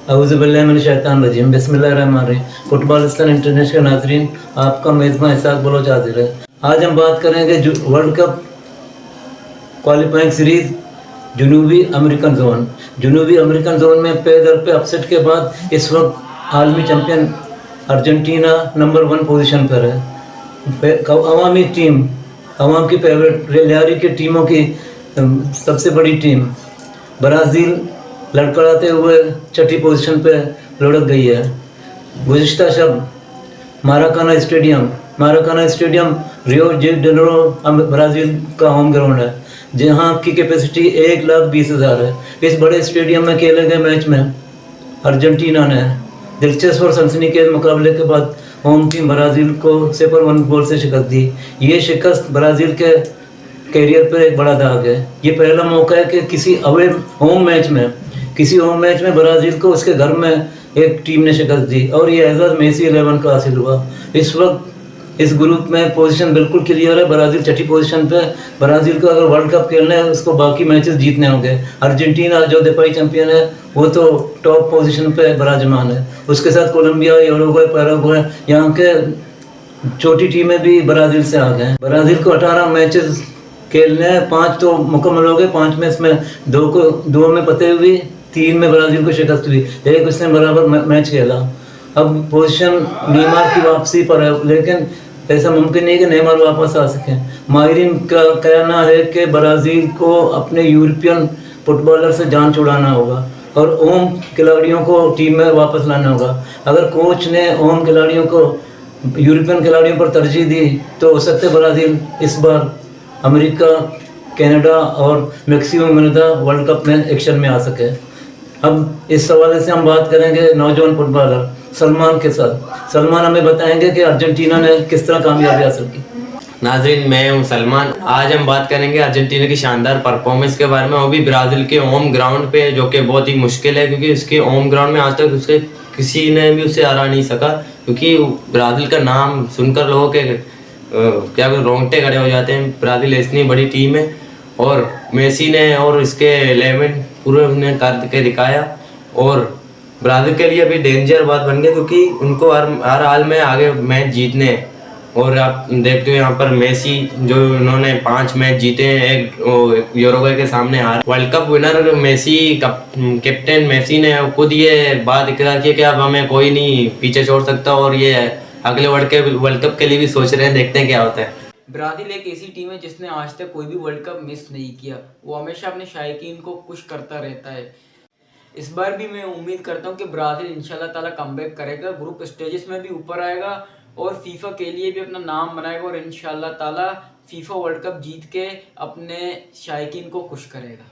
औज़ुबिल्लाहिमिनश्शैतानिर्रजीम बिस्मिल्लाहिर्रहमानिर्रहीम। फुटबॉलिस्तान इंटरनेशनल नाज़रीन, आपका मेज़बान इसाक बलोच हाजिर है। आज हम बात करेंगे वर्ल्ड कप क्वालिफाइंग सीरीज़ जनूबी अमेरिकन जोन। जनूबी अमेरिकन जोन में पे दर पे अपसेट के बाद इस वक्त आलमी चैंपियन अर्जेंटीना नंबर 1 पोजीशन पर है। अवामी टीम, अवाम की फेवरेट लियारी की टीमों की सबसे बड़ी टीम ब्राज़ील लड़खड़ाते हुए छठी पोजीशन पे लुढ़क गई है। गुज़िश्ता शब माराकाना स्टेडियम रियो de जेनेरो ब्राज़ील का होम ग्राउंड है, जहां की कैपेसिटी 1,20,000 है। इस बड़े स्टेडियम में खेले गए मैच में अर्जेंटीना ने दिलचस्प और सनसनीखेज मुकाबले के बाद होम टीम ब्राज़ील को 0-1 गोल से शिकस्त दी। ये शिकस्त ब्राज़ील के कैरियर पर एक बड़ा दाग है। ये पहला मौका है कि किसी होम मैच में ब्राज़ील को उसके घर में एक टीम ने शिकस्त दी और ये एजाज़ मेसी 11 का हासिल हुआ। इस वक्त इस ग्रुप में पोजीशन बिल्कुल क्लियर है। ब्राज़ील छठी पोजीशन पे। ब्राज़ील को अगर वर्ल्ड कप खेलना है उसको बाकी मैचेस जीतने होंगे। अर्जेंटीना जो दफाई चैंपियन है वो तो टॉप पोजीशन पे बराजमान है। उसके साथ कोलंबिया, यूरुग्वे, पैराग्वे, यहाँ के छोटी टीमें भी ब्राज़ील से आ गए। ब्राज़ील को 18 मैचेस खेलने हैं, 5 तो मुकम्मल हो गए। 5 में इसमें 2 में पते हुई, 3 में ब्राज़ील को शिकस्त हुई, एक उसने बराबर मैच खेला। अब पोजीशन नेमार की वापसी पर है, लेकिन ऐसा मुमकिन नहीं कि नेमार वापस आ सकें। माहिरीन का कहना है कि ब्राज़ील को अपने यूरोपियन फुटबॉलर से जान छुड़ाना होगा और ओम खिलाड़ियों को टीम में वापस लाना होगा। अगर कोच ने ओम खिलाड़ियों को यूरोपियन खिलाड़ियों पर तरजीह दी तो हो सकता है ब्राज़ील इस बार अमेरिका, कनाडा और मैक्सिको में वर्ल्ड कप में एक्शन में आ सके। अब इस हवाले से हम बात करेंगे नौजवान फुटबॉलर सलमान के साथ। सलमान हमें बताएंगे कि अर्जेंटीना ने किस तरह कामयाबी हासिल की। नाज़रीन, मैं हूं सलमान। आज हम बात करेंगे अर्जेंटीना की शानदार परफॉर्मेंस के बारे में, वो भी ब्राज़ील के होम ग्राउंड पे, जो कि बहुत ही मुश्किल है क्योंकि उसके होम ग्राउंड में आज तक उसके किसी ने भी उसे हरा नहीं सका। क्योंकि ब्राज़ील का नाम सुनकर लोगों के क्या रोंगटे खड़े हो जाते हैं। ब्राज़ील इतनी बड़ी टीम है और मेसी ने और इसके 11 पूरे उन्हें करके दिखाया और ब्राज़ील के लिए अभी डेंजर बात बन गई क्योंकि उनको हर हाल में आगे मैच जीतने हैं। और आप देखते हो यहाँ पर मेसी जो उन्होंने 5 मैच जीते हैं, एक यूरुग्वे के सामने हार। World cup winner Messi, captain Messi ने खुद ये बात इकरार की कि अब हमें कोई नहीं पीछे छोड़ सकता और ये अगले वर्ल्ड कप के लिए भी सोच रहे हैं। देखते हैं क्या होता है। ब्राज़ील एक ऐसी टीम है जिसने आज तक कोई भी वर्ल्ड कप मिस नहीं किया। वो हमेशा अपने शायकीन को खुश करता रहता है। इस बार भी मैं उम्मीद करता हूँ कि ब्राज़ील इंशाल्लाह ताला कमबैक करेगा, ग्रुप स्टेजेस में भी ऊपर आएगा और फीफा के लिए भी अपना नाम बनाएगा और इंशाल्लाह ताला फीफा वर्ल्ड कप जीत के अपने शायकीन को खुश करेगा।